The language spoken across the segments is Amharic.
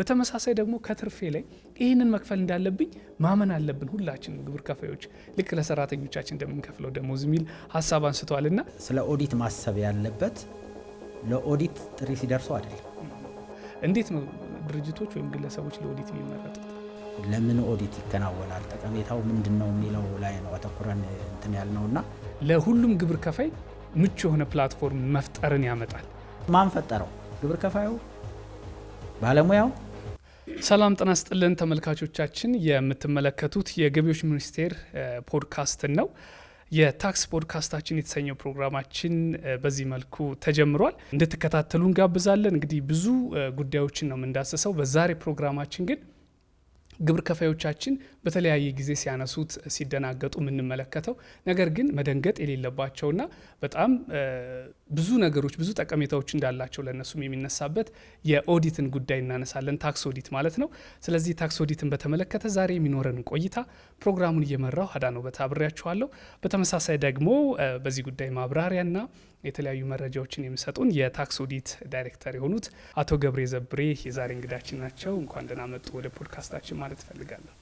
በተመሳሳይ ደግሞ ከትርፌ ላይ ይህንን መክፈል እንዳለብኝ ማመን አለብን ሁላችንም ግብር ከፋዮች ልክ ለሰራተኞቻችን እንደምንከፍለው ደሞዝ የሚል ሀሳብ አንስተዋልና ስለ ኦዲት ማሰብ ያለበት ለኦዲት ጥሪ ሲደርሰው አይደለም። እንዴት ነው ድርጅቶች ወይም ግለሰቦች ለኦዲት የሚመረጡት? ለምን ኦዲት ይከናወናል፣ ጠቀሜታው ምንድነው የሚለው ላይ ነው አተኩረን እንትን ያልነውና ለሁሉም ግብር ከፋይ ምቹ የሆነ ፕላትፎርም መፍጠርን ያመጣል። ማን ፈጠረው? ግብር ከፋዩ? ባለሙያው? ሰላም ጤና ይስጥልን ተመልካቾቻችን፣ የምትመለከቱት የገቢዎች ሚኒስቴር ፖድካስትን ነው። የታክስ ፖድካስታችን የተሰኘው ፕሮግራማችን በዚህ መልኩ ተጀምሯል። እንድትከታተሉ እንጋብዛለን። እንግዲህ ብዙ ጉዳዮችን ነው የምንዳስሰው። በዛሬ ፕሮግራማችን ግን ግብር ከፋዮቻችን በተለያየ ጊዜ ሲያነሱት ሲደናገጡ የምንመለከተው ነገር ግን መደንገጥ የሌለባቸውና በጣም ብዙ ነገሮች ብዙ ጠቀሜታዎች እንዳላቸው ለነሱም የሚነሳበት የኦዲትን ጉዳይ እናነሳለን። ታክስ ኦዲት ማለት ነው። ስለዚህ ታክስ ኦዲትን በተመለከተ ዛሬ የሚኖረን ቆይታ ፕሮግራሙን እየመራው አዳነው በታብሬያችኋለሁ። በተመሳሳይ ደግሞ በዚህ ጉዳይ ማብራሪያና የተለያዩ መረጃዎችን የሚሰጡን የታክስ ኦዲት ዳይሬክተር የሆኑት አቶ ገብሬ ዘብሬ የዛሬ እንግዳችን ናቸው። እንኳን ደህና መጡ ወደ ፖድካስታችን ማለት ፈልጋለሁ።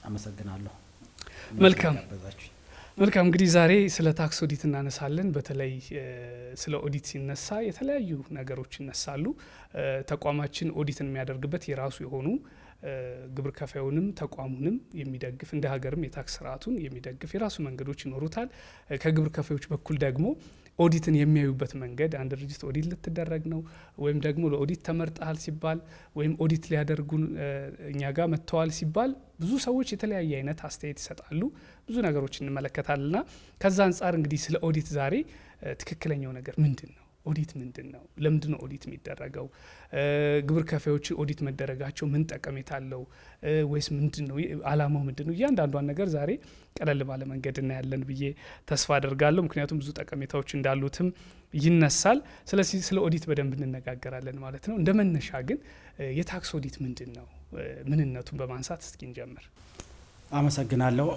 አመሰግናለሁ። መልካም እንግዲህ ዛሬ ስለ ታክስ ኦዲት እናነሳለን። በተለይ ስለ ኦዲት ሲነሳ የተለያዩ ነገሮች ይነሳሉ። ተቋማችን ኦዲትን የሚያደርግበት የራሱ የሆኑ ግብር ከፋዩንም ተቋሙንም የሚደግፍ እንደ ሀገርም የታክስ ስርዓቱን የሚደግፍ የራሱ መንገዶች ይኖሩታል። ከግብር ከፋዮች በኩል ደግሞ ኦዲትን የሚያዩበት መንገድ አንድ ድርጅት ኦዲት ልትደረግ ነው ወይም ደግሞ ለኦዲት ተመርጠሃል ሲባል ወይም ኦዲት ሊያደርጉን እኛ ጋር መጥተዋል ሲባል ብዙ ሰዎች የተለያየ አይነት አስተያየት ይሰጣሉ። ብዙ ነገሮች እንመለከታልና ከዛ አንጻር እንግዲህ ስለ ኦዲት ዛሬ ትክክለኛው ነገር ምንድን ነው? ኦዲት ምንድን ነው? ለምንድን ነው ኦዲት የሚደረገው? ግብር ከፋዮች ኦዲት መደረጋቸው ምን ጠቀሜታ አለው ወይስ ምንድን ነው አላማው ምንድን ነው? እያንዳንዷን ነገር ዛሬ ቀለል ባለ መንገድ እናያለን ብዬ ተስፋ አደርጋለሁ። ምክንያቱም ብዙ ጠቀሜታዎች እንዳሉትም ይነሳል። ስለዚህ ስለ ኦዲት በደንብ እንነጋገራለን ማለት ነው። እንደ መነሻ ግን የታክስ ኦዲት ምንድን ነው? ምንነቱን በማንሳት እስኪ እንጀምር። አመሰግናለሁ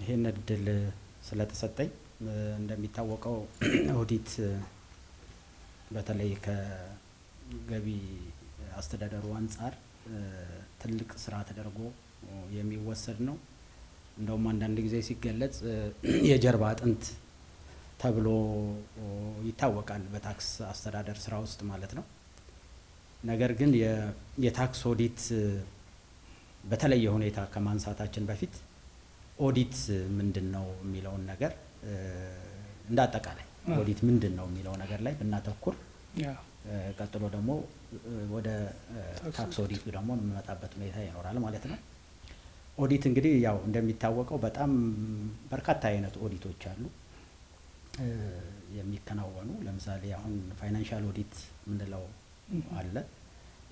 ይሄን እድል ስለተሰጠኝ። እንደሚታወቀው ኦዲት በተለይ ከገቢ አስተዳደሩ አንጻር ትልቅ ስራ ተደርጎ የሚወሰድ ነው። እንደውም አንዳንድ ጊዜ ሲገለጽ የጀርባ አጥንት ተብሎ ይታወቃል በታክስ አስተዳደር ስራ ውስጥ ማለት ነው። ነገር ግን የታክስ ኦዲት በተለየ ሁኔታ ከማንሳታችን በፊት ኦዲት ምንድን ነው የሚለውን ነገር እንደ አጠቃላይ ኦዲት ምንድን ነው የሚለው ነገር ላይ ብናተኩር ቀጥሎ ደግሞ ወደ ታክስ ኦዲት ደግሞ የምንመጣበት ሁኔታ ይኖራል ማለት ነው። ኦዲት እንግዲህ ያው እንደሚታወቀው በጣም በርካታ አይነት ኦዲቶች አሉ የሚከናወኑ። ለምሳሌ አሁን ፋይናንሻል ኦዲት ምንለው አለ።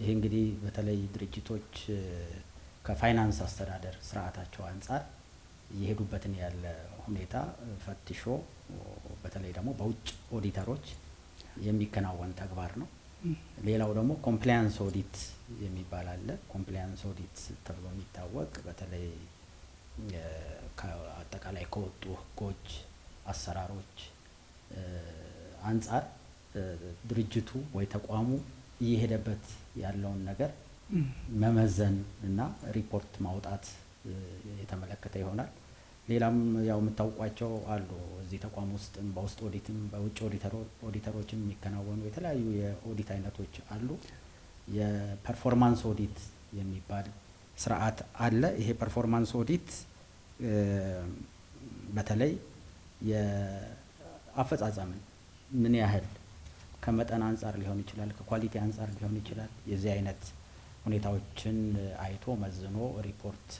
ይሄ እንግዲህ በተለይ ድርጅቶች ከፋይናንስ አስተዳደር ስርዓታቸው አንጻር እየሄዱበትን ያለ ሁኔታ ፈትሾ በተለይ ደግሞ በውጭ ኦዲተሮች የሚከናወን ተግባር ነው። ሌላው ደግሞ ኮምፕላያንስ ኦዲት የሚባል አለ። ኮምፕላያንስ ኦዲት ተብሎ የሚታወቅ በተለይ ከአጠቃላይ ከወጡ ህጎች፣ አሰራሮች አንጻር ድርጅቱ ወይ ተቋሙ እየሄደበት ያለውን ነገር መመዘን እና ሪፖርት ማውጣት የተመለከተ ይሆናል። ሌላም ያው የምታውቋቸው አሉ እዚህ ተቋም ውስጥ በውስጥ ኦዲትም በውጭ ኦዲተሮችም የሚከናወኑ የተለያዩ የኦዲት አይነቶች አሉ። የፐርፎርማንስ ኦዲት የሚባል ስርዓት አለ። ይሄ ፐርፎርማንስ ኦዲት በተለይ የአፈጻጸምን ምን ያህል ከመጠን አንጻር ሊሆን ይችላል፣ ከኳሊቲ አንጻር ሊሆን ይችላል። የዚህ አይነት ሁኔታዎችን አይቶ መዝኖ ሪፖርት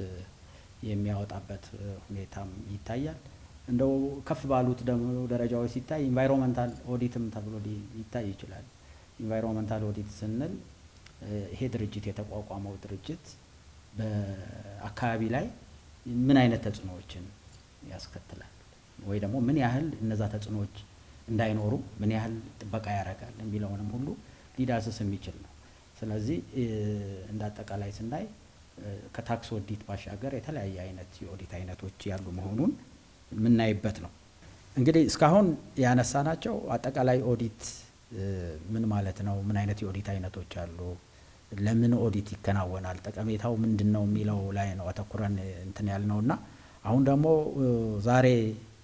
የሚያወጣበት ሁኔታም ይታያል። እንደው ከፍ ባሉት ደግሞ ደረጃዎች ሲታይ ኢንቫይሮንመንታል ኦዲትም ተብሎ ሊታይ ይችላል። ኢንቫይሮንመንታል ኦዲት ስንል ይሄ ድርጅት የተቋቋመው ድርጅት በአካባቢ ላይ ምን አይነት ተጽዕኖዎችን ያስከትላል ወይ ደግሞ ምን ያህል እነዛ ተጽዕኖዎች እንዳይኖሩ ምን ያህል ጥበቃ ያደርጋል የሚለውንም ሁሉ ሊዳስስ የሚችል ነው። ስለዚህ እንደ አጠቃላይ ስናይ ከታክስ ኦዲት ባሻገር የተለያየ አይነት የኦዲት አይነቶች ያሉ መሆኑን የምናይበት ነው። እንግዲህ እስካሁን ያነሳናቸው አጠቃላይ ኦዲት ምን ማለት ነው፣ ምን አይነት የኦዲት አይነቶች አሉ፣ ለምን ኦዲት ይከናወናል፣ ጠቀሜታው ምንድነው የሚለው ላይ ነው አተኩረን እንትን ያልነውና አሁን ደግሞ ዛሬ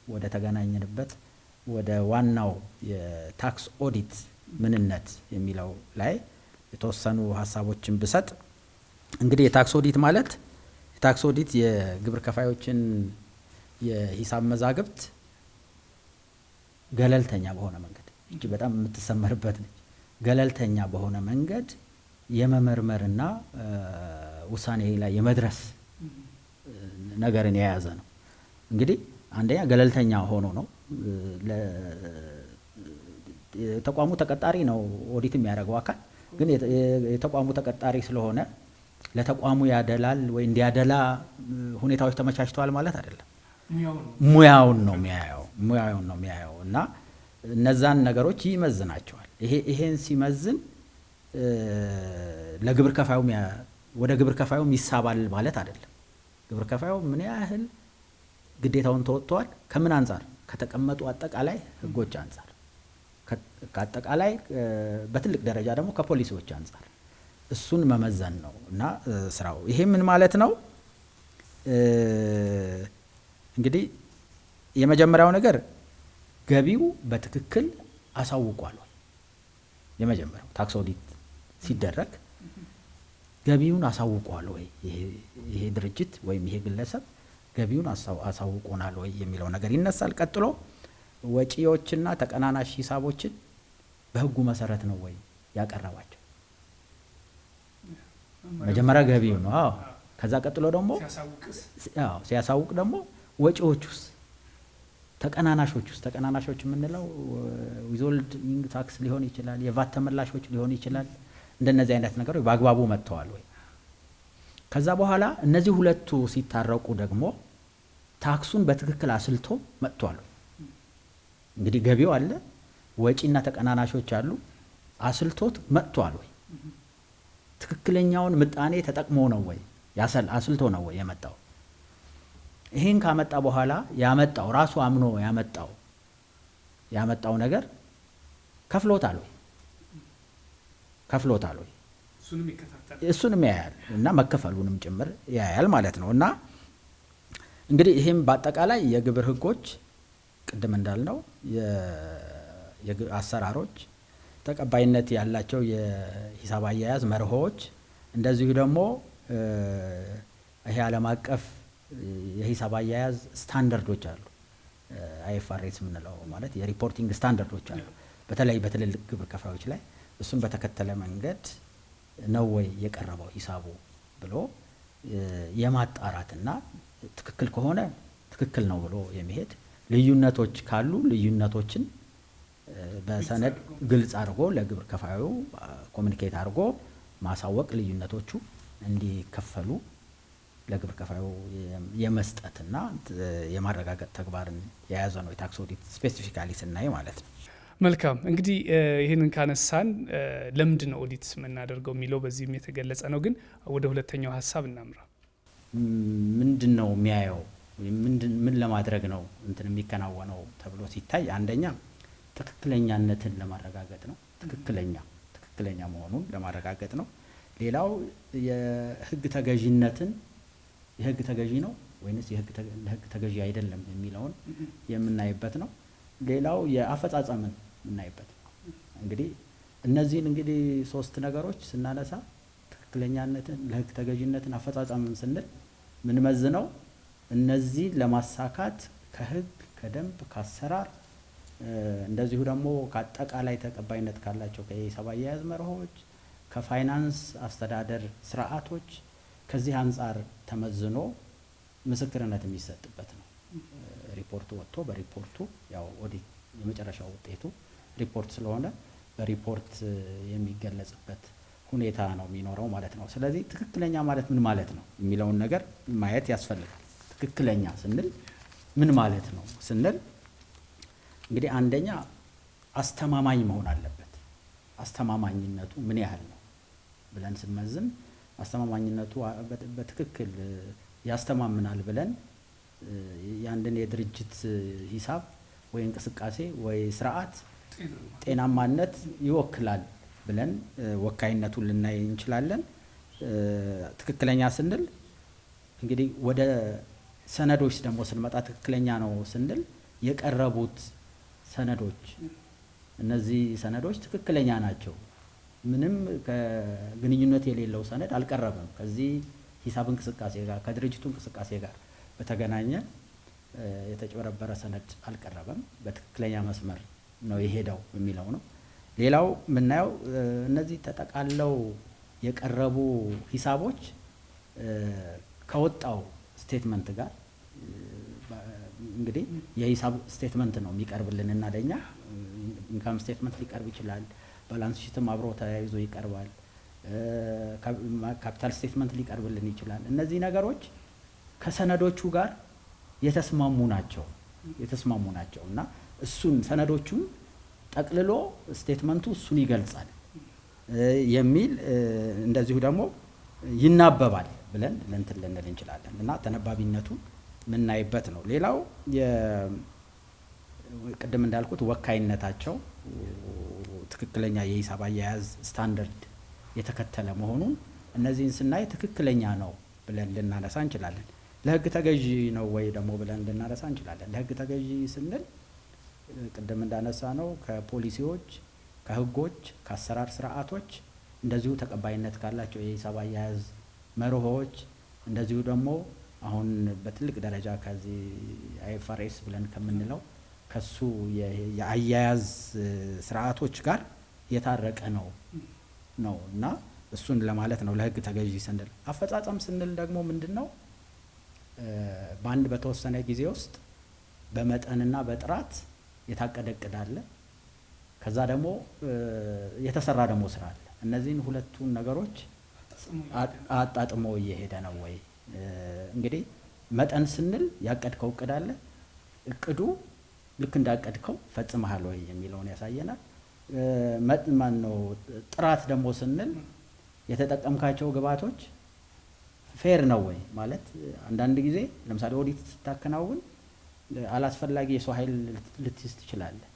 ወደ ተገናኘንበት ወደ ዋናው የታክስ ኦዲት ምንነት የሚለው ላይ የተወሰኑ ሀሳቦችን ብሰጥ እንግዲህ የታክስ ኦዲት ማለት የታክስ ኦዲት የግብር ከፋዮችን የሂሳብ መዛግብት ገለልተኛ በሆነ መንገድ እንጂ በጣም የምትሰመርበት ነች። ገለልተኛ በሆነ መንገድ የመመርመርና ውሳኔ ላይ የመድረስ ነገርን የያዘ ነው። እንግዲህ አንደኛ ገለልተኛ ሆኖ ነው። ተቋሙ ተቀጣሪ ነው ኦዲት የሚያደርገው አካል፣ ግን የተቋሙ ተቀጣሪ ስለሆነ ለተቋሙ ያደላል ወይ እንዲያደላ ሁኔታዎች ተመቻችተዋል ማለት አይደለም። ሙያውን ነው የሚያየው እና እነዛን ነገሮች ይመዝናቸዋል። ይሄን ሲመዝን ለግብር ከፋዩ ወደ ግብር ከፋዩ ይሳባል ማለት አይደለም። ግብር ከፋዩ ምን ያህል ግዴታውን ተወጥቷል፣ ከምን አንጻር፣ ከተቀመጡ አጠቃላይ ህጎች አንጻር፣ ከአጠቃላይ በትልቅ ደረጃ ደግሞ ከፖሊሲዎች አንጻር እሱን መመዘን ነው እና ስራው። ይሄ ምን ማለት ነው? እንግዲህ የመጀመሪያው ነገር ገቢው በትክክል አሳውቋል። የመጀመሪያው ታክስ ኦዲት ሲደረግ ገቢውን አሳውቋል ወይ ይሄ ድርጅት ወይም ይሄ ግለሰብ ገቢውን አሳውቆናል ወይ የሚለው ነገር ይነሳል። ቀጥሎ ወጪዎችና ተቀናናሽ ሂሳቦችን በህጉ መሰረት ነው ወይ ያቀረባቸው? መጀመሪያ ገቢው ነው። አዎ። ከዛ ቀጥሎ ደግሞ ሲያሳውቅ ደግሞ ወጪዎቹስ፣ ተቀናናሾች የምንለው ዊዝሆልዲንግ ታክስ ሊሆን ይችላል፣ የቫት ተመላሾች ሊሆን ይችላል። እንደነዚህ አይነት ነገሮች በአግባቡ መጥተዋል ወይ? ከዛ በኋላ እነዚህ ሁለቱ ሲታረቁ ደግሞ ታክሱን በትክክል አስልቶ መጥቷል። እንግዲህ ገቢው አለ፣ ወጪና ተቀናናሾች አሉ፣ አስልቶት መጥቷል ወይ? ትክክለኛውን ምጣኔ ተጠቅሞ ነው ወይ አስልቶ ነው ወይ የመጣው? ይሄን ካመጣ በኋላ ያመጣው ራሱ አምኖ ያመጣው ነገር ከፍሎታል ወይ? እሱንም ያያል እና መከፈሉንም ጭምር ያያል ማለት ነው። እና እንግዲህ ይሄም በአጠቃላይ የግብር ህጎች ቅድም እንዳልነው አሰራሮች፣ ተቀባይነት ያላቸው የሂሳብ አያያዝ መርሆች፣ እንደዚሁ ደግሞ ይሄ ዓለም አቀፍ የሂሳብ አያያዝ ስታንዳርዶች አሉ። አይኤፍአርኤስ የምንለው ማለት የሪፖርቲንግ ስታንዳርዶች አሉ፣ በተለይ በትልልቅ ግብር ከፋዮች ላይ። እሱን በተከተለ መንገድ ነው ወይ የቀረበው ሂሳቡ ብሎ የማጣራትና ትክክል ከሆነ ትክክል ነው ብሎ የሚሄድ፣ ልዩነቶች ካሉ ልዩነቶችን በሰነድ ግልጽ አድርጎ ለግብር ከፋዩ ኮሚኒኬት አድርጎ ማሳወቅ፣ ልዩነቶቹ እንዲከፈሉ ለግብር ከፋዩ የመስጠትና የማረጋገጥ ተግባርን የያዘ ነው የታክስ ኦዲት ስፔሲፊካሊ ስናይ ማለት ነው። መልካም። እንግዲህ ይህንን ካነሳን ለምንድን ነው ኦዲት የምናደርገው የሚለው በዚህም የተገለጸ ነው። ግን ወደ ሁለተኛው ሀሳብ እናምራ። ምንድን ነው የሚያየው? ምን ለማድረግ ነው እንትን የሚከናወነው ተብሎ ሲታይ አንደኛ ትክክለኛነትን ለማረጋገጥ ነው። ትክክለኛ መሆኑን ለማረጋገጥ ነው። ሌላው የህግ ተገዥነትን የህግ ተገዢ ነው ወይንስ ለህግ ተገዢ አይደለም የሚለውን የምናይበት ነው። ሌላው የአፈጻጸምን የምናይበት ነው። እንግዲህ እነዚህን ሶስት ነገሮች ስናነሳ ትክክለኛነትን፣ ለህግ ተገዥነትን፣ አፈጻጸምን ስንል ምን መዝነው እነዚህ ለማሳካት ከህግ፣ ከደንብ፣ ከአሰራር እንደዚሁ ደግሞ ከአጠቃላይ ተቀባይነት ካላቸው ከሂሳብ አያያዝ መርሆች፣ ከፋይናንስ አስተዳደር ስርዓቶች ከዚህ አንጻር ተመዝኖ ምስክርነት የሚሰጥበት ነው። ሪፖርቱ ወጥቶ በሪፖርቱ ያው ኦዲት የመጨረሻው ውጤቱ ሪፖርት ስለሆነ በሪፖርት የሚገለጽበት ሁኔታ ነው የሚኖረው ማለት ነው። ስለዚህ ትክክለኛ ማለት ምን ማለት ነው የሚለውን ነገር ማየት ያስፈልጋል። ትክክለኛ ስንል ምን ማለት ነው ስንል እንግዲህ አንደኛ አስተማማኝ መሆን አለበት። አስተማማኝነቱ ምን ያህል ነው ብለን ስንመዝን አስተማማኝነቱ በትክክል ያስተማምናል ብለን የአንድን የድርጅት ሂሳብ ወይ እንቅስቃሴ ወይ ስርዓት ጤናማነት ይወክላል ብለን ወካይነቱን ልናይ እንችላለን። ትክክለኛ ስንል እንግዲህ ወደ ሰነዶች ደግሞ ስንመጣ ትክክለኛ ነው ስንል የቀረቡት ሰነዶች እነዚህ ሰነዶች ትክክለኛ ናቸው። ምንም ከግንኙነት የሌለው ሰነድ አልቀረበም። ከዚህ ሂሳብ እንቅስቃሴ ጋር ከድርጅቱ እንቅስቃሴ ጋር በተገናኘ የተጭበረበረ ሰነድ አልቀረበም። በትክክለኛ መስመር ነው የሄደው የሚለው ነው። ሌላው የምናየው እነዚህ ተጠቃለው የቀረቡ ሂሳቦች ከወጣው ስቴትመንት ጋር እንግዲህ የሂሳብ ስቴትመንት ነው የሚቀርብልን እና ለኛ ኢንካም ስቴትመንት ሊቀርብ ይችላል። ባላንስ ሺትም አብሮ ተያይዞ ይቀርባል። ካፒታል ስቴትመንት ሊቀርብልን ይችላል። እነዚህ ነገሮች ከሰነዶቹ ጋር የተስማሙ ናቸው እና እሱን ሰነዶቹን ጠቅልሎ ስቴትመንቱ እሱን ይገልጻል የሚል እንደዚሁ ደግሞ ይናበባል ብለን እንትን ልንል እንችላለን እና ተነባቢነቱ ምናይበት ነው። ሌላው ቅድም እንዳልኩት ወካይነታቸው ትክክለኛ የሂሳብ አያያዝ ስታንዳርድ የተከተለ መሆኑን እነዚህን ስናይ ትክክለኛ ነው ብለን ልናነሳ እንችላለን። ለህግ ተገዢ ነው ወይ ደግሞ ብለን ልናነሳ እንችላለን። ለህግ ተገዢ ስንል ቅድም እንዳነሳ ነው ከፖሊሲዎች፣ ከህጎች፣ ከአሰራር ስርዓቶች እንደዚሁ ተቀባይነት ካላቸው የሂሳብ አያያዝ መርሆዎች እንደዚሁ ደግሞ አሁን በትልቅ ደረጃ ከዚህ አይኤፍአርኤስ ብለን ከምንለው ከሱ የአያያዝ ስርዓቶች ጋር የታረቀ ነው እና እሱን ለማለት ነው ለህግ ተገዢ ስንል። አፈጻጸም ስንል ደግሞ ምንድነው? በአንድ በተወሰነ ጊዜ ውስጥ በመጠንና በጥራት የታቀደ እቅድ አለ። ከዛ ደግሞ የተሰራ ደግሞ ስራ አለ። እነዚህን ሁለቱን ነገሮች አጣጥሞ እየሄደ ነው ወይ? እንግዲህ መጠን ስንል ያቀድከው እቅድ አለ። እቅዱ ልክ እንዳቀድከው ፈጽመሃል ወይ የሚለውን ያሳየናል። ጥራት ደግሞ ስንል የተጠቀምካቸው ግብዓቶች ፌር ነው ወይ ማለት አንዳንድ ጊዜ ለምሳሌ ኦዲት ስታከናውን አላስፈላጊ የሰው ኃይል ልትይዝ ትችላለህ።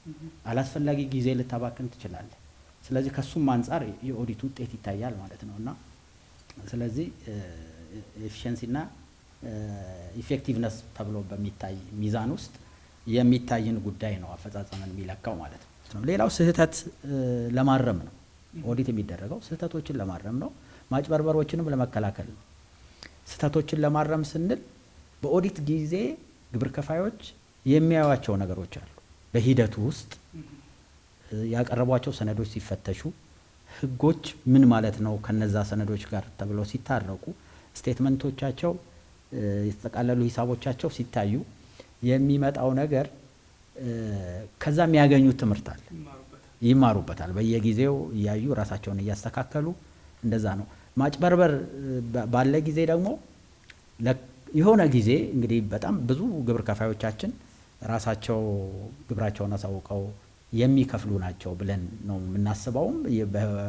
አላስፈላጊ ጊዜ ልታባክን ትችላለህ። ስለዚህ ከሱም አንጻር የኦዲት ውጤት ይታያል ማለት ነው እና ስለዚህ ኤፊሽንሲና ኢፌክቲቭነስ ተብሎ በሚታይ ሚዛን ውስጥ የሚታይን ጉዳይ ነው አፈጻጸምን የሚለካው ማለት ነው። ሌላው ስህተት ለማረም ነው። ኦዲት የሚደረገው ስህተቶችን ለማረም ነው። ማጭበርበሮችንም ለመከላከል ነው። ስህተቶችን ለማረም ስንል በኦዲት ጊዜ ግብር ከፋዮች የሚያዩዋቸው ነገሮች አሉ። በሂደቱ ውስጥ ያቀረቧቸው ሰነዶች ሲፈተሹ ህጎች ምን ማለት ነው ከነዛ ሰነዶች ጋር ተብለው ሲታረቁ ስቴትመንቶቻቸው የተጠቃለሉ ሂሳቦቻቸው ሲታዩ የሚመጣው ነገር ከዛ የሚያገኙት ትምህርት አለ፣ ይማሩበታል። በየጊዜው እያዩ ራሳቸውን እያስተካከሉ እንደዛ ነው። ማጭበርበር ባለ ጊዜ ደግሞ የሆነ ጊዜ እንግዲህ በጣም ብዙ ግብር ከፋዮቻችን ራሳቸው ግብራቸውን አሳውቀው የሚከፍሉ ናቸው ብለን ነው የምናስበውም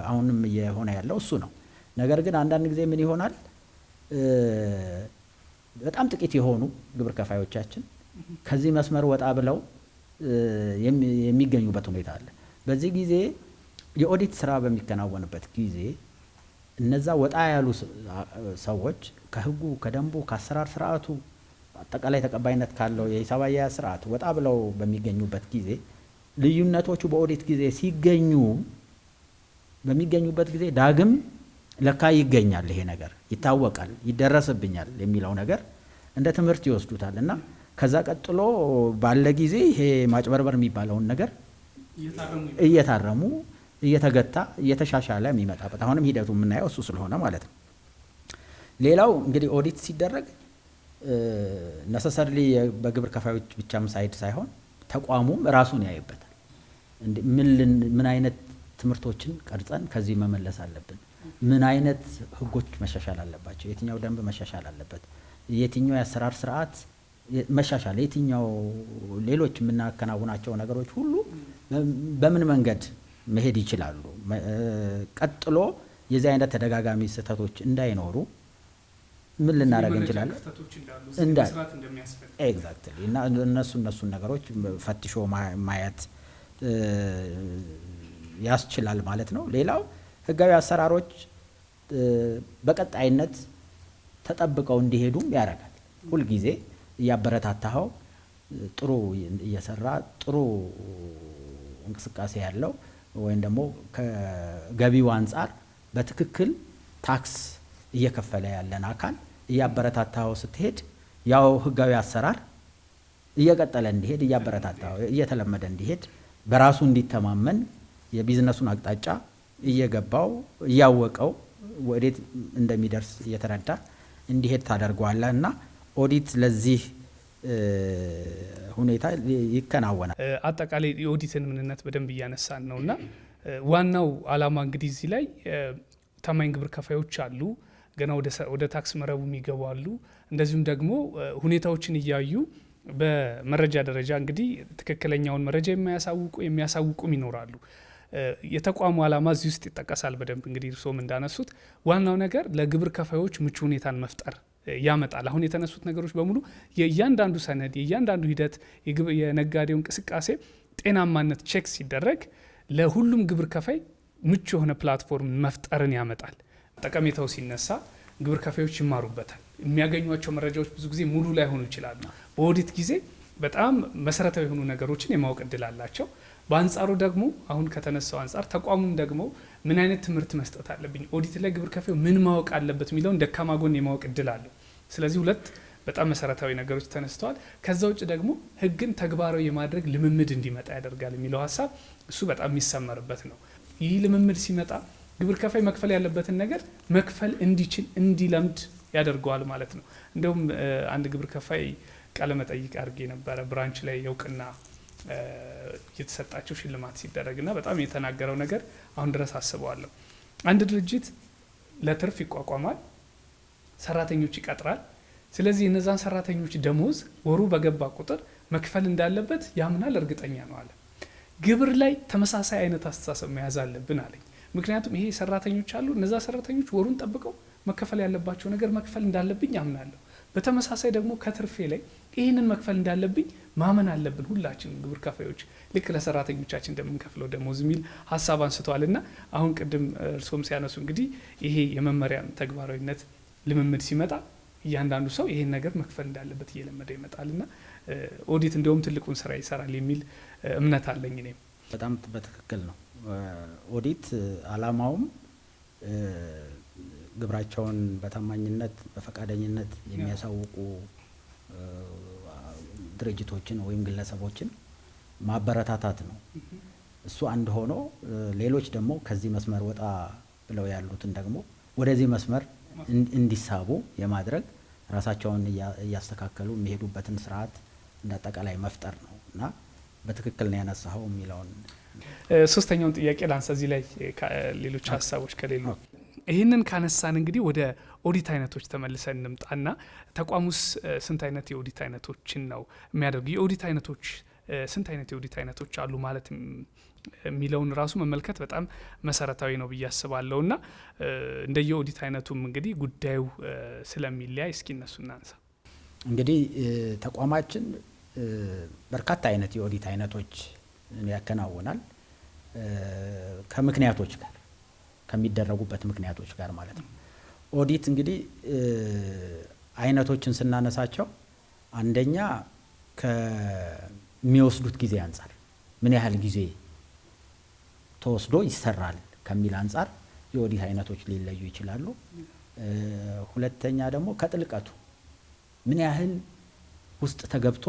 አሁንም የሆነ ያለው እሱ ነው። ነገር ግን አንዳንድ ጊዜ ምን ይሆናል በጣም ጥቂት የሆኑ ግብር ከፋዮቻችን ከዚህ መስመር ወጣ ብለው የሚገኙበት ሁኔታ አለ። በዚህ ጊዜ የኦዲት ስራ በሚከናወንበት ጊዜ እነዛ ወጣ ያሉ ሰዎች ከህጉ፣ ከደንቡ፣ ከአሰራር ስርዓቱ አጠቃላይ ተቀባይነት ካለው የሂሳብ አያያዝ ስርዓት ወጣ ብለው በሚገኙበት ጊዜ ልዩነቶቹ በኦዲት ጊዜ በሚገኙበት ጊዜ ዳግም ለካ ይገኛል፣ ይሄ ነገር ይታወቃል፣ ይደረስብኛል የሚለው ነገር እንደ ትምህርት ይወስዱታል እና ከዛ ቀጥሎ ባለ ጊዜ ይሄ ማጭበርበር የሚባለውን ነገር እየታረሙ እየተገታ እየተሻሻለ የሚመጣበት አሁንም ሂደቱ የምናየው እሱ ስለሆነ ማለት ነው። ሌላው እንግዲህ ኦዲት ሲደረግ ነሰሰርሊ በግብር ከፋዮች ብቻም ሳይድ ሳይሆን ተቋሙም ራሱን ያይበታል። ምን አይነት ትምህርቶችን ቀርጸን ከዚህ መመለስ አለብን? ምን አይነት ህጎች መሻሻል አለባቸው? የትኛው ደንብ መሻሻል አለበት? የትኛው የአሰራር ስርዓት መሻሻል፣ የትኛው ሌሎች የምናከናውናቸው ነገሮች ሁሉ በምን መንገድ መሄድ ይችላሉ? ቀጥሎ የዚህ አይነት ተደጋጋሚ ስህተቶች እንዳይኖሩ ምን ልናደርግ እንችላለን? ኤግዛክትሊ እና እነሱን ነገሮች ፈትሾ ማየት ያስችላል ማለት ነው። ሌላው ህጋዊ አሰራሮች በቀጣይነት ተጠብቀው እንዲሄዱም ያደርጋል። ሁልጊዜ እያበረታታኸው ጥሩ እየሰራ ጥሩ እንቅስቃሴ ያለው ወይም ደግሞ ከገቢው አንጻር በትክክል ታክስ እየከፈለ ያለን አካል እያበረታታኸው ስትሄድ ያው ህጋዊ አሰራር እየቀጠለ እንዲሄድ እያበረታታኸው እየተለመደ እንዲሄድ በራሱ እንዲተማመን የቢዝነሱን አቅጣጫ እየገባው እያወቀው ወዴት እንደሚደርስ እየተረዳ እንዲሄድ ታደርገዋለህ እና ኦዲት ለዚህ ሁኔታ ይከናወናል። አጠቃላይ የኦዲትን ምንነት በደንብ እያነሳን ነው እና ዋናው አላማ እንግዲህ እዚህ ላይ ታማኝ ግብር ከፋዮች አሉ፣ ገና ወደ ታክስ መረቡ የሚገቡ አሉ። እንደዚሁም ደግሞ ሁኔታዎችን እያዩ በመረጃ ደረጃ እንግዲህ ትክክለኛውን መረጃ የሚያሳውቁም ይኖራሉ። የተቋሙ አላማ እዚህ ውስጥ ይጠቀሳል በደንብ እንግዲህ እርስዎም እንዳነሱት ዋናው ነገር ለግብር ከፋዮች ምቹ ሁኔታን መፍጠር ያመጣል። አሁን የተነሱት ነገሮች በሙሉ የእያንዳንዱ ሰነድ የእያንዳንዱ ሂደት የነጋዴው እንቅስቃሴ ጤናማነት ቼክ ሲደረግ ለሁሉም ግብር ከፋይ ምቹ የሆነ ፕላትፎርም መፍጠርን ያመጣል። ጠቀሜታው ሲነሳ ግብር ከፋዮች ይማሩበታል። የሚያገኟቸው መረጃዎች ብዙ ጊዜ ሙሉ ላይሆኑ ይችላሉ። በኦዲት ጊዜ በጣም መሰረታዊ የሆኑ ነገሮችን የማወቅ እድል አላቸው። በአንጻሩ ደግሞ አሁን ከተነሳው አንጻር ተቋሙም ደግሞ ምን አይነት ትምህርት መስጠት አለብኝ፣ ኦዲት ላይ ግብር ከፋዩ ምን ማወቅ አለበት የሚለውን ደካማ ጎን የማወቅ እድል አለው። ስለዚህ ሁለት በጣም መሰረታዊ ነገሮች ተነስተዋል። ከዛ ውጭ ደግሞ ህግን ተግባራዊ የማድረግ ልምምድ እንዲመጣ ያደርጋል የሚለው ሀሳብ እሱ በጣም የሚሰመርበት ነው። ይህ ልምምድ ሲመጣ ግብር ከፋይ መክፈል ያለበትን ነገር መክፈል እንዲችል እንዲለምድ ያደርገዋል ማለት ነው። እንደውም አንድ ግብር ከፋይ ቃለመጠይቅ አድርጌ ነበረ ብራንች ላይ የእውቅና የተሰጣቸው ሽልማት ሲደረግና በጣም የተናገረው ነገር አሁን ድረስ አስበዋለሁ። አንድ ድርጅት ለትርፍ ይቋቋማል፣ ሰራተኞች ይቀጥራል። ስለዚህ እነዛን ሰራተኞች ደሞዝ ወሩ በገባ ቁጥር መክፈል እንዳለበት ያምናል፣ እርግጠኛ ነው አለ። ግብር ላይ ተመሳሳይ አይነት አስተሳሰብ መያዝ አለብን አለኝ። ምክንያቱም ይሄ ሰራተኞች አሉ፣ እነዛ ሰራተኞች ወሩን ጠብቀው መከፈል ያለባቸው ነገር መክፈል እንዳለብኝ ያምናለሁ። በተመሳሳይ ደግሞ ከትርፌ ላይ ይህንን መክፈል እንዳለብኝ ማመን አለብን ሁላችን ግብር ከፋዮች፣ ልክ ለሰራተኞቻችን እንደምንከፍለው ደሞዝ የሚል ሀሳብ አንስተዋል። እና አሁን ቅድም እርስዎም ሲያነሱ እንግዲህ ይሄ የመመሪያ ተግባራዊነት ልምምድ ሲመጣ እያንዳንዱ ሰው ይሄን ነገር መክፈል እንዳለበት እየለመደ ይመጣል እና ኦዲት እንዲሁም ትልቁን ስራ ይሰራል የሚል እምነት አለኝ። እኔም በጣም በትክክል ነው። ኦዲት አላማውም ግብራቸውን በታማኝነት በፈቃደኝነት የሚያሳውቁ ድርጅቶችን ወይም ግለሰቦችን ማበረታታት ነው። እሱ አንድ ሆኖ ሌሎች ደግሞ ከዚህ መስመር ወጣ ብለው ያሉትን ደግሞ ወደዚህ መስመር እንዲሳቡ የማድረግ ራሳቸውን እያስተካከሉ የሚሄዱበትን ስርዓት እንዳጠቃላይ መፍጠር ነው እና በትክክል ነው ያነሳኸው የሚለውን ሶስተኛውን ጥያቄ ላንሳ። እዚህ ላይ ሌሎች ሀሳቦች ከሌሉ ይህንን ካነሳን እንግዲህ ወደ ኦዲት አይነቶች ተመልሰን እንምጣና ተቋሙስ ስንት አይነት የኦዲት አይነቶችን ነው የሚያደርጉ? የኦዲት አይነቶች ስንት አይነት የኦዲት አይነቶች አሉ ማለት የሚለውን ራሱ መመልከት በጣም መሰረታዊ ነው ብዬ አስባለሁ። እና እንደየ ኦዲት አይነቱም እንግዲህ ጉዳዩ ስለሚለያይ እስኪ እነሱ እናንሳ። እንግዲህ ተቋማችን በርካታ አይነት የኦዲት አይነቶች ያከናውናል ከምክንያቶች ጋር ከሚደረጉበት ምክንያቶች ጋር ማለት ነው። ኦዲት እንግዲህ አይነቶችን ስናነሳቸው አንደኛ ከሚወስዱት ጊዜ አንጻር ምን ያህል ጊዜ ተወስዶ ይሰራል ከሚል አንጻር የኦዲት አይነቶች ሊለዩ ይችላሉ። ሁለተኛ ደግሞ ከጥልቀቱ ምን ያህል ውስጥ ተገብቶ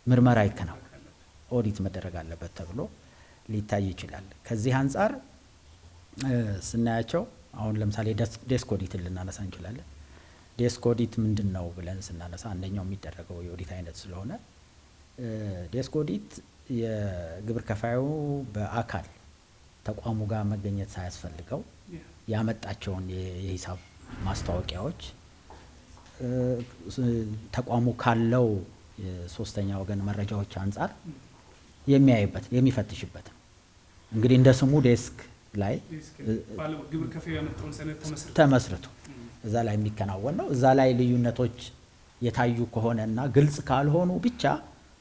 ምርመራ ይከናወናል ኦዲት መደረግ አለበት ተብሎ ሊታይ ይችላል። ከዚህ አንጻር ስናያቸው አሁን ለምሳሌ ዴስክ ኦዲትን ልናነሳ እንችላለን። ዴስክ ኦዲት ምንድን ነው ብለን ስናነሳ አንደኛው የሚደረገው የኦዲት አይነት ስለሆነ ዴስክ ኦዲት የግብር ከፋዩ በአካል ተቋሙ ጋር መገኘት ሳያስፈልገው ያመጣቸውን የሂሳብ ማስታወቂያዎች ተቋሙ ካለው የሶስተኛ ወገን መረጃዎች አንጻር የሚያይበት የሚፈትሽበት ነው። እንግዲህ እንደ ስሙ ዴስክ ላይ ግብር ከፋዩ ያመጣውን ሰነድ ተመስርቶ እዛ ላይ የሚከናወን ነው። እዛ ላይ ልዩነቶች የታዩ ከሆነና ግልጽ ካልሆኑ ብቻ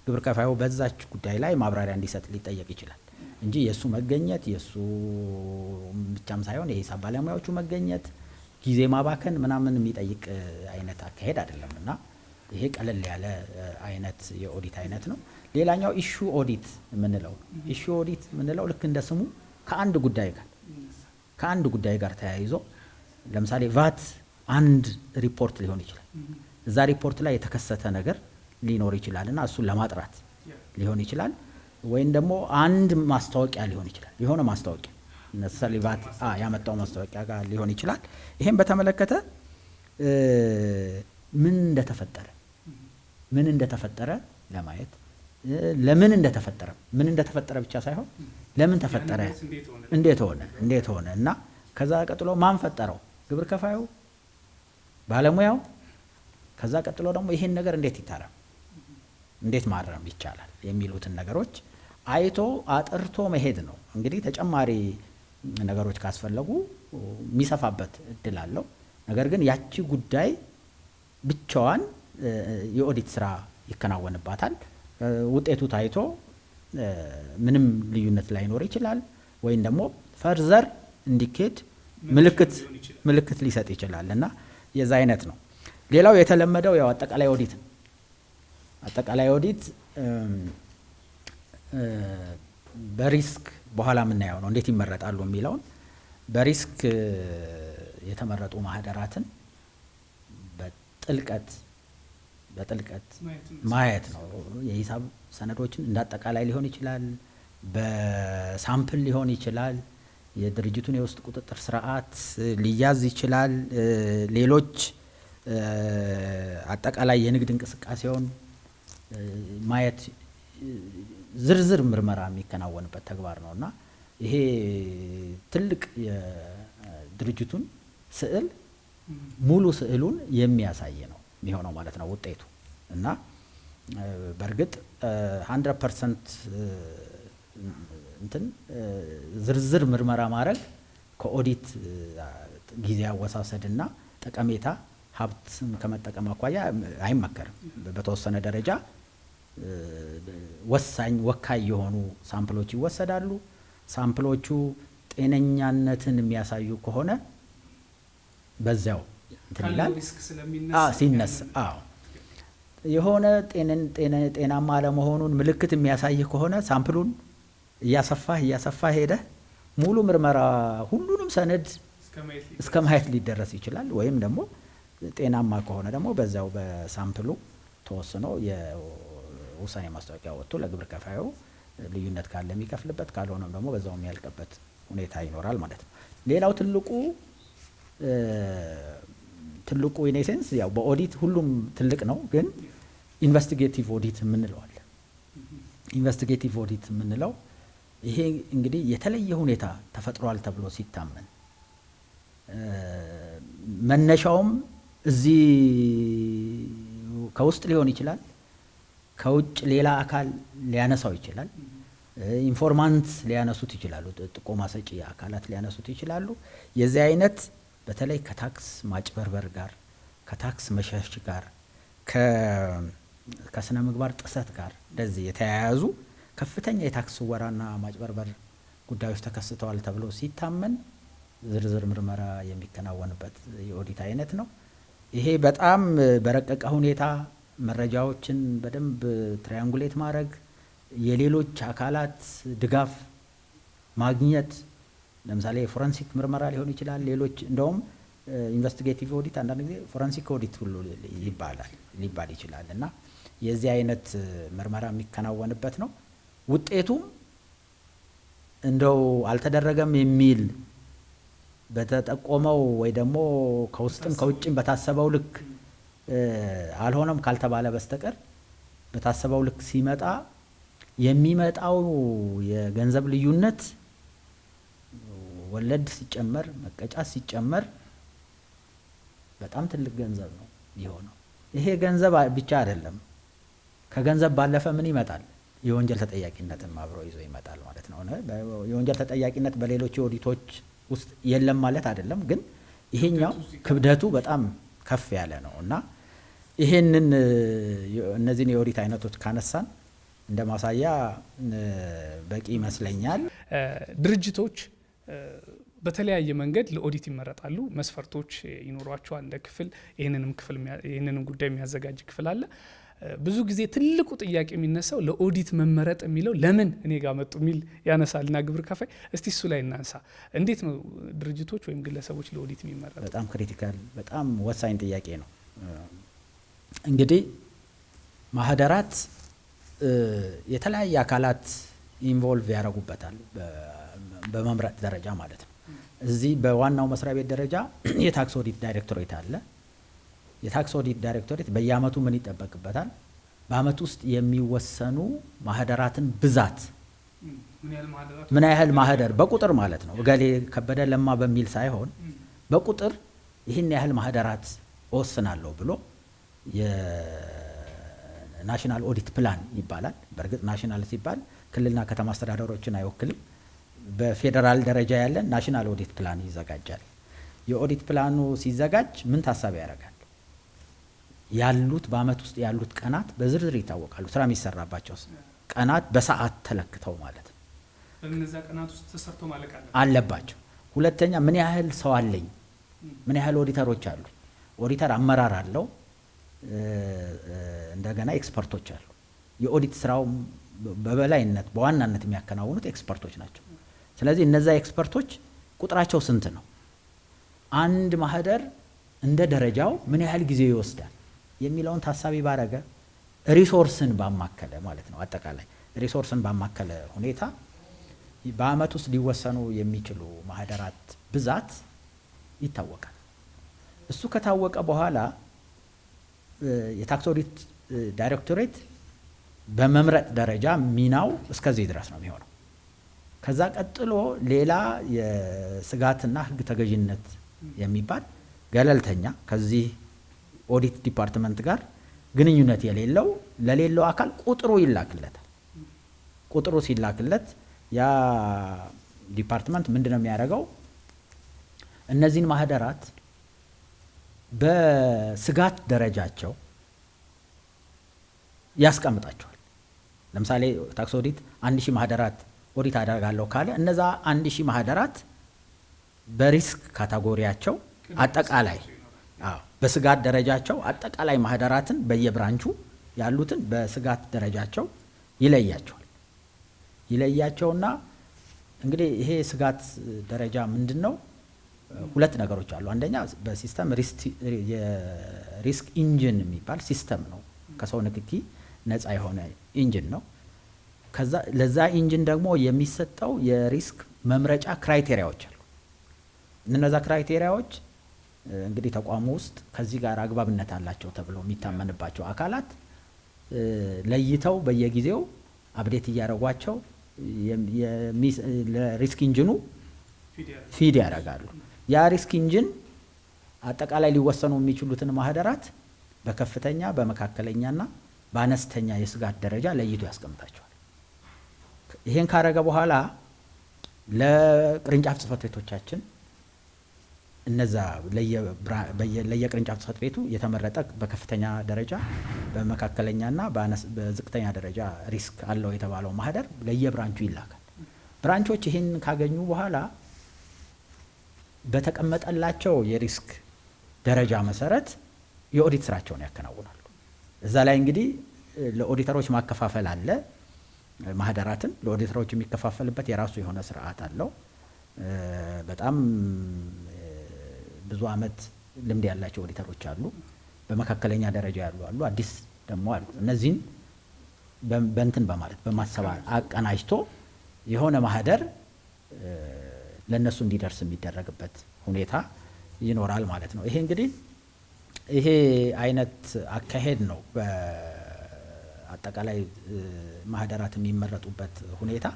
ግብር ከፋዩ በዛች ጉዳይ ላይ ማብራሪያ እንዲሰጥ ሊጠየቅ ይችላል። እንጂ የእሱ መገኘት የእሱ ብቻም ሳይሆን የሂሳብ ባለሙያዎቹ መገኘት ጊዜ ማባከን ምናምን የሚጠይቅ አይነት አካሄድ አይደለም እና ይሄ ቀለል ያለ አይነት የኦዲት አይነት ነው። ሌላኛው ኢሹ ኦዲት የምንለው ኢሹ ኦዲት የምንለው ልክ እንደ ስሙ ከአንድ ጉዳይ ጋር ተያይዞ ለምሳሌ ቫት አንድ ሪፖርት ሊሆን ይችላል። እዛ ሪፖርት ላይ የተከሰተ ነገር ሊኖር ይችላል እና እሱን ለማጥራት ሊሆን ይችላል። ወይም ደግሞ አንድ ማስታወቂያ ሊሆን ይችላል። የሆነ ማስታወቂያ ነሰሊ ቫት ያመጣው ማስታወቂያ ጋር ሊሆን ይችላል። ይሄን በተመለከተ ምን እንደተፈጠረ ለማየት ለምን እንደተፈጠረ ብቻ ሳይሆን ለምን ተፈጠረ፣ እንዴት ሆነ እና ከዛ ቀጥሎ ማን ፈጠረው፣ ግብር ከፋዩ፣ ባለሙያው። ከዛ ቀጥሎ ደግሞ ይሄን ነገር እንዴት ይታረም፣ እንዴት ማረም ይቻላል የሚሉትን ነገሮች አይቶ አጥርቶ መሄድ ነው። እንግዲህ ተጨማሪ ነገሮች ካስፈለጉ የሚሰፋበት እድል አለው። ነገር ግን ያቺ ጉዳይ ብቻዋን የኦዲት ስራ ይከናወንባታል። ውጤቱ ታይቶ ምንም ልዩነት ላይኖር ይችላል፣ ወይም ደግሞ ፈርዘር እንዲኬድ ምልክት ሊሰጥ ይችላል እና የዛ አይነት ነው። ሌላው የተለመደው ያው አጠቃላይ ኦዲት ነው። አጠቃላይ ኦዲት በሪስክ በኋላ የምናየው ነው፣ እንዴት ይመረጣሉ የሚለውን። በሪስክ የተመረጡ ማህደራትን በጥልቀት ማየት ነው። የሂሳብ ሰነዶችን እንዳጠቃላይ ሊሆን ይችላል፣ በሳምፕል ሊሆን ይችላል፣ የድርጅቱን የውስጥ ቁጥጥር ስርዓት ሊያዝ ይችላል፣ ሌሎች አጠቃላይ የንግድ እንቅስቃሴውን ማየት ዝርዝር ምርመራ የሚከናወንበት ተግባር ነው እና ይሄ ትልቅ የድርጅቱን ስዕል ሙሉ ስዕሉን የሚያሳይ ነው የሚሆነው ማለት ነው ውጤቱ እና በእርግጥ 100% እንትን ዝርዝር ምርመራ ማድረግ ከኦዲት ጊዜ አወሳሰድና ጠቀሜታ ሀብትን ከመጠቀም አኳያ አይመከርም። በተወሰነ ደረጃ ወካይ የሆኑ ሳምፕሎች ይወሰዳሉ። ሳምፕሎቹ ጤነኛነትን የሚያሳዩ ከሆነ በዚያው እንትን ይላል ሲነሳ የሆነ ጤናማ አለመሆኑን ምልክት የሚያሳይ ከሆነ ሳምፕሉን እያሰፋህ ሄደህ ሙሉ ምርመራ ሁሉንም ሰነድ እስከ ማየት ሊደረስ ይችላል። ወይም ደግሞ ጤናማ ከሆነ ደግሞ በዛው በሳምፕሉ ተወስኖ የውሳኔ ማስታወቂያ ወጥቶ ለግብር ከፋዩ ልዩነት ካለ የሚከፍልበት፣ ካልሆነም ደግሞ በዛው የሚያልቅበት ሁኔታ ይኖራል ማለት ነው። ሌላው ትልቁ ኢኔሴንስ ያው በኦዲት ሁሉም ትልቅ ነው፣ ግን ኢንቨስቲጌቲቭ ኦዲት የምንለው አለ። ኢንቨስቲጌቲቭ ኦዲት የምንለው ይሄ እንግዲህ የተለየ ሁኔታ ተፈጥሯል ተብሎ ሲታመን መነሻውም እዚህ ከውስጥ ሊሆን ይችላል፣ ከውጭ ሌላ አካል ሊያነሳው ይችላል፣ ኢንፎርማንት ሊያነሱት ይችላሉ፣ ጥቆማ ሰጪ አካላት ሊያነሱት ይችላሉ። የዚህ አይነት በተለይ ከታክስ ማጭበርበር ጋር፣ ከታክስ መሸሽ ጋር፣ ከስነ ምግባር ጥሰት ጋር እንደዚህ የተያያዙ ከፍተኛ የታክስ ወራና ማጭበርበር ጉዳዮች ተከስተዋል ተብሎ ሲታመን ዝርዝር ምርመራ የሚከናወንበት የኦዲት አይነት ነው። ይሄ በጣም በረቀቀ ሁኔታ መረጃዎችን በደንብ ትራያንጉሌት ማድረግ፣ የሌሎች አካላት ድጋፍ ማግኘት፣ ለምሳሌ የፎረንሲክ ምርመራ ሊሆን ይችላል። ሌሎች እንደውም ኢንቨስቲጌቲቭ ኦዲት አንዳንድ ጊዜ ፎረንሲክ ኦዲት ሁሉ ሊባል ይችላል እና የዚህ አይነት ምርመራ የሚከናወንበት ነው። ውጤቱም እንደው አልተደረገም የሚል በተጠቆመው ወይ ደግሞ ከውስጥም ከውጭም በታሰበው ልክ አልሆነም ካልተባለ በስተቀር በታሰበው ልክ ሲመጣ የሚመጣው የገንዘብ ልዩነት ወለድ ሲጨመር መቀጫ ሲጨመር በጣም ትልቅ ገንዘብ ነው የሆነው። ይሄ ገንዘብ ብቻ አይደለም፣ ከገንዘብ ባለፈ ምን ይመጣል? የወንጀል ተጠያቂነትን አብሮ ይዞ ይመጣል ማለት ነው። የወንጀል ተጠያቂነት በሌሎች ኦዲቶች ውስጥ የለም ማለት አይደለም፣ ግን ይሄኛው ክብደቱ በጣም ከፍ ያለ ነው እና ይሄንን እነዚህን የኦዲት አይነቶች ካነሳን እንደ ማሳያ በቂ ይመስለኛል። ድርጅቶች በተለያየ መንገድ ለኦዲት ይመረጣሉ። መስፈርቶች ይኖሯቸዋል። እንደ ክፍል ይህንንም ጉዳይ የሚያዘጋጅ ክፍል አለ። ብዙ ጊዜ ትልቁ ጥያቄ የሚነሳው ለኦዲት መመረጥ የሚለው ለምን እኔ ጋር መጡ የሚል ያነሳልና ግብር ከፋይ፣ እስቲ እሱ ላይ እናንሳ። እንዴት ነው ድርጅቶች ወይም ግለሰቦች ለኦዲት የሚመረጡ? በጣም ክሪቲካል፣ በጣም ወሳኝ ጥያቄ ነው። እንግዲህ ማህደራት የተለያየ አካላት ኢንቮልቭ ያደርጉበታል በመምረጥ ደረጃ ማለት ነው። እዚህ በዋናው መስሪያ ቤት ደረጃ የታክስ ኦዲት ዳይሬክቶሬት አለ። የታክስ ኦዲት ዳይሬክቶሬት በየአመቱ ምን ይጠበቅበታል? በአመት ውስጥ የሚወሰኑ ማህደራትን ብዛት፣ ምን ያህል ማህደር በቁጥር ማለት ነው፣ እገሌ ከበደ ለማ በሚል ሳይሆን በቁጥር ይህን ያህል ማህደራት እወስናለሁ ብሎ የናሽናል ኦዲት ፕላን ይባላል። በእርግጥ ናሽናል ሲባል ክልልና ከተማ አስተዳደሮችን አይወክልም። በፌዴራል ደረጃ ያለን ናሽናል ኦዲት ፕላን ይዘጋጃል። የኦዲት ፕላኑ ሲዘጋጅ ምን ታሳቢ ያደርጋል? ያሉት በአመት ውስጥ ያሉት ቀናት በዝርዝር ይታወቃሉ። ስራ የሚሰራባቸው ቀናት በሰዓት ተለክተው ማለት ነው። በእነዛ ቀናት ውስጥ ተሰርቶ ማለቅ አለባቸው። ሁለተኛ ምን ያህል ሰው አለኝ፣ ምን ያህል ኦዲተሮች አሉ። ኦዲተር አመራር አለው፣ እንደገና ኤክስፐርቶች አሉ። የኦዲት ስራው በበላይነት በዋናነት የሚያከናውኑት ኤክስፐርቶች ናቸው። ስለዚህ እነዛ ኤክስፐርቶች ቁጥራቸው ስንት ነው? አንድ ማህደር እንደ ደረጃው ምን ያህል ጊዜ ይወስዳል የሚለውን ታሳቢ ባረገ ሪሶርስን ባማከለ ማለት ነው። አጠቃላይ ሪሶርስን ባማከለ ሁኔታ በአመት ውስጥ ሊወሰኑ የሚችሉ ማህደራት ብዛት ይታወቃል። እሱ ከታወቀ በኋላ የታክስ ኦዲት ዳይሬክቶሬት በመምረጥ ደረጃ ሚናው እስከዚህ ድረስ ነው የሚሆነው። ከዛ ቀጥሎ ሌላ የስጋትና ሕግ ተገዥነት የሚባል ገለልተኛ ከዚህ ኦዲት ዲፓርትመንት ጋር ግንኙነት የሌለው ለሌለው አካል ቁጥሩ ይላክለታል። ቁጥሩ ሲላክለት ያ ዲፓርትመንት ምንድነው የሚያደርገው? እነዚህን ማህደራት በስጋት ደረጃቸው ያስቀምጣቸዋል። ለምሳሌ ታክስ ኦዲት 1000 ማህደራት ኦዲት አደርጋለሁ ካለ እነዛ 1000 ማህደራት በሪስክ ካታጎሪያቸው አጠቃላይ በስጋት ደረጃቸው አጠቃላይ ማህደራትን በየብራንቹ ያሉትን በስጋት ደረጃቸው ይለያቸውና እንግዲህ ይሄ ስጋት ደረጃ ምንድነው? ሁለት ነገሮች አሉ። አንደኛ በሲስተም የሪስክ ኢንጂን የሚባል ሲስተም ነው። ከሰው ንክኪ ነፃ የሆነ ኢንጂን ነው። ከዛ ለዛ ኢንጂን ደግሞ የሚሰጠው የሪስክ መምረጫ ክራይቴሪያዎች አሉ። እነዛ ክራይቴሪያዎች እንግዲህ ተቋሙ ውስጥ ከዚህ ጋር አግባብነት አላቸው ተብለው የሚታመንባቸው አካላት ለይተው በየጊዜው አፕዴት እያደረጓቸው ለሪስክ ኢንጂኑ ፊድ ያደርጋሉ። ያ ሪስክ ኢንጂን አጠቃላይ ሊወሰኑ የሚችሉትን ማህደራት በከፍተኛ በመካከለኛና በአነስተኛ የስጋት ደረጃ ለይቶ ያስቀምጣቸዋል። ይሄን ካረገ በኋላ ለቅርንጫፍ ጽህፈት ቤቶቻችን እነዛ ለየቅርንጫፍ ጽህፈት ቤቱ የተመረጠ በከፍተኛ ደረጃ በመካከለኛና በዝቅተኛ ደረጃ ሪስክ አለው የተባለው ማህደር ለየብራንቹ ይላካል። ብራንቾች ይህን ካገኙ በኋላ በተቀመጠላቸው የሪስክ ደረጃ መሰረት የኦዲት ስራቸውን ያከናውናሉ። እዛ ላይ እንግዲህ ለኦዲተሮች ማከፋፈል አለ። ማህደራትን ለኦዲተሮች የሚከፋፈልበት የራሱ የሆነ ስርዓት አለው። በጣም ብዙ አመት ልምድ ያላቸው ኦዲተሮች አሉ። በመካከለኛ ደረጃ ያሉ አሉ፣ አዲስ ደግሞ አሉ። እነዚህን በእንትን በማለት በማሰባር አቀናጅቶ የሆነ ማህደር ለነሱ እንዲደርስ የሚደረግበት ሁኔታ ይኖራል ማለት ነው። ይሄ እንግዲህ ይሄ አይነት አካሄድ ነው በአጠቃላይ ማህደራት የሚመረጡበት ሁኔታ።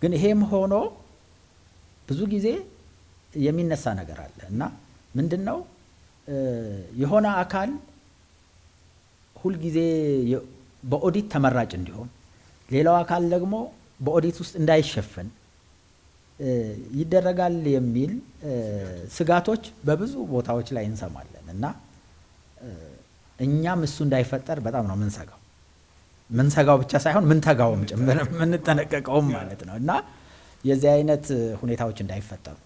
ግን ይሄም ሆኖ ብዙ ጊዜ የሚነሳ ነገር አለ እና ምንድነው የሆነ አካል ሁልጊዜ በኦዲት ተመራጭ እንዲሆን፣ ሌላው አካል ደግሞ በኦዲት ውስጥ እንዳይሸፈን ይደረጋል የሚል ስጋቶች በብዙ ቦታዎች ላይ እንሰማለን እና እኛም እሱ እንዳይፈጠር በጣም ነው የምንሰጋው። ምን ሰጋው ብቻ ሳይሆን ምን ተጋውም ጭምር የምንጠነቀቀውም ማለት ነው። እና የዚህ አይነት ሁኔታዎች እንዳይፈጠሩ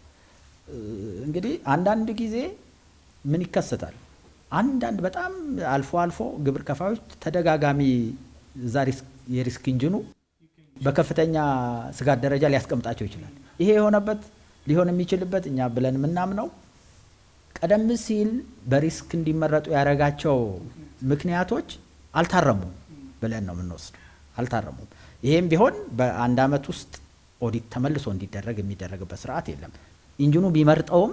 እንግዲህ አንዳንድ ጊዜ ምን ይከሰታል? አንዳንድ በጣም አልፎ አልፎ ግብር ከፋዮች ተደጋጋሚ እዛ የሪስክ ኢንጂኑ በከፍተኛ ስጋት ደረጃ ሊያስቀምጣቸው ይችላል። ይሄ የሆነበት ሊሆን የሚችልበት እኛ ብለን የምናምነው ቀደም ሲል በሪስክ እንዲመረጡ ያደረጋቸው ምክንያቶች አልታረሙም ብለን ነው የምንወስደው። አልታረሙም። ይሄም ቢሆን በአንድ ዓመት ውስጥ ኦዲት ተመልሶ እንዲደረግ የሚደረግበት ስርዓት የለም። ኢንጂኑ ቢመርጠውም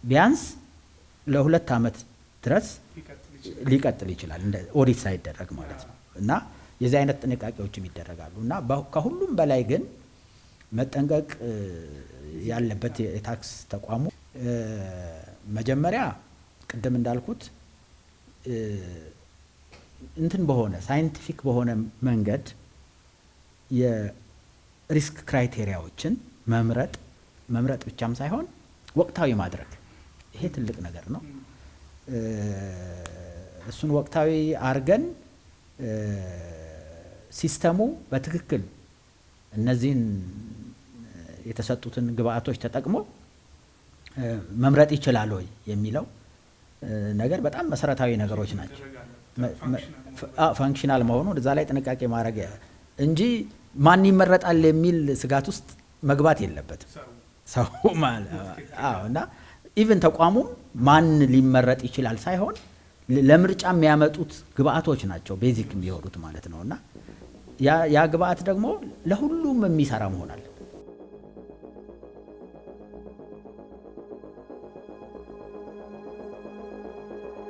ቢያንስ ለ2 ዓመት ድረስ ሊቀጥል ይችላል እንደ ኦዲት ሳይደረግ ማለት ነው። እና የዚህ አይነት ጥንቃቄዎችም ይደረጋሉ። እና ከሁሉም በላይ ግን መጠንቀቅ ያለበት የታክስ ተቋሙ መጀመሪያ ቅድም እንዳልኩት እንትን በሆነ ሳይንቲፊክ በሆነ መንገድ የሪስክ ክራይቴሪያዎችን መምረጥ ብቻም ሳይሆን ወቅታዊ ማድረግ ይሄ ትልቅ ነገር ነው። እሱን ወቅታዊ አርገን ሲስተሙ በትክክል እነዚህን የተሰጡትን ግብአቶች ተጠቅሞ መምረጥ ይችላል ወይ የሚለው ነገር በጣም መሰረታዊ ነገሮች ናቸው። ፋንክሽናል መሆኑን እዛ ላይ ጥንቃቄ ማድረግ እንጂ ማን ይመረጣል የሚል ስጋት ውስጥ መግባት የለበትም ሰው ማለት። እና ኢቭን ተቋሙ ማን ሊመረጥ ይችላል ሳይሆን ለምርጫ የሚያመጡት ግብአቶች ናቸው ቤዚክ የሚሆኑት ማለት ነው። እና ያ ግብአት ደግሞ ለሁሉም የሚሰራ መሆን አለ።